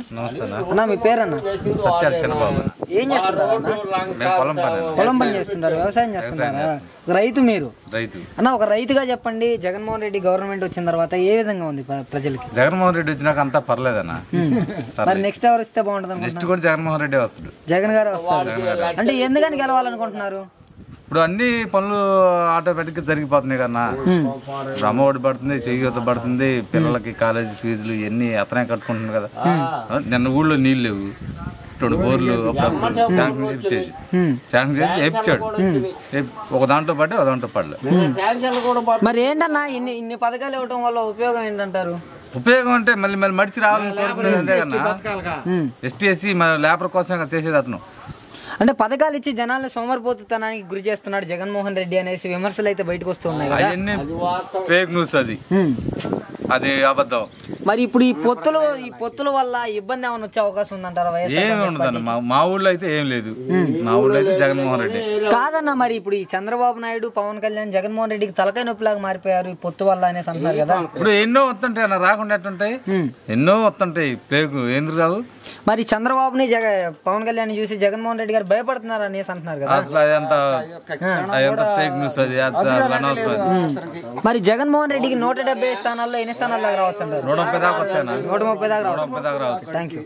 అన్న మీ పేరన్న? సత్యాలు చిన్నబాబు. ఏం చేస్తున్నారు అన్న? పొలం పని చేస్తుంటారు, వ్యవసాయం చేస్తున్నారా? రైతు మీరు? రైతు అన్న, ఒక రైతుగా చెప్పండి, జగన్మోహన్ రెడ్డి గవర్నమెంట్ వచ్చిన తర్వాత ఏ విధంగా ఉంది ప్రజలకి? జగన్మోహన్ రెడ్డి వచ్చినాక అంతా పర్లేదన్న. మరి నెక్స్ట్ ఎవరు వస్తే బాగుంటుంది? నెక్స్ట్ కూడా జగన్మోహన్ రెడ్డి వస్తాడు. జగన్ గారు వస్తారు. అంటే ఎందుకని గెలవాలనుకుంటున్నారు? ఇప్పుడు అన్ని పనులు ఆటోమేటిక్ గా జరిగిపోతున్నాయి కన్నా. అమ్మఒడి పడుతుంది, చేయూత పడుతుంది, పిల్లలకి కాలేజీ ఫీజులు ఇవన్నీ అతనే కట్టుకుంటుంది కదా. నిన్న ఊళ్ళో నీళ్ళు లేవు, 2 బోర్లు అప్పుడప్పుడు శాంక్షన్ చేసి వేయించాడు. ఒక దాంట్లో పడ్డా ఒక దాంట్లో పడలేదు. మరి ఏంటన్నా ఇన్ని పథకాలు ఇవ్వడం వల్ల ఉపయోగం ఏంటంటారు? ఉపయోగం అంటే మళ్ళీ మడిచి రావాలని కోరుకునేది అంతే కన్నా. ఎస్టీ మన లేబర్ కోసం చేసేది అతను. అంటే పథకాలు ఇచ్చి జనాలను సోమరిపోతుతనానికి గురి చేస్తున్నాడు జగన్మోహన్ రెడ్డి అనేసి విమర్శలు అయితే బయటకు వస్తున్నాయి కదా. అవన్నీ ఫేక్ న్యూస్, అది అబద్ధం. మరి ఇప్పుడు ఈ పొత్తుల వల్ల ఇబ్బంది ఏమైనా వచ్చే అవకాశం ఉందంటారా? ఏమి ఉండదు మా ఊళ్ళో అయితే ఏం లేదు. మా ఊళ్ళో అయితే జగన్మోహన్ రెడ్డి కాదన్నా. మరి ఇప్పుడు ఈ చంద్రబాబు నాయుడు, పవన్ కళ్యాణ్ జగన్మోహన్ రెడ్డికి తలకాయ నొప్పిలాగా మారిపోయారు ఈ పొత్తు వల్ల అనేసి అంటున్నారు కదా. ఇప్పుడు ఎన్నో వస్తుంటాయి అన్న, రాకుండా ఎట్టుంటాయి? ఎన్నో వస్తుంటాయి, ఫేక్ ఎందుకు రావు? మరి చంద్రబాబుని పవన్ కళ్యాణ్ చూసి జగన్మోహన్ రెడ్డి గారు భయపడుతున్నారు అనేసి అంటున్నారు కదా. అసలు అదంతా ఫేక్ న్యూస్, అది అనవసరం. మరి జగన్మోహన్ రెడ్డికి 170 స్థానాల్లో ఎన్ని స్థానాల్లో రావచ్చు అంటారు? 130 దాకా వస్తాయి. 130 దాకా రావచ్చు. Thank you.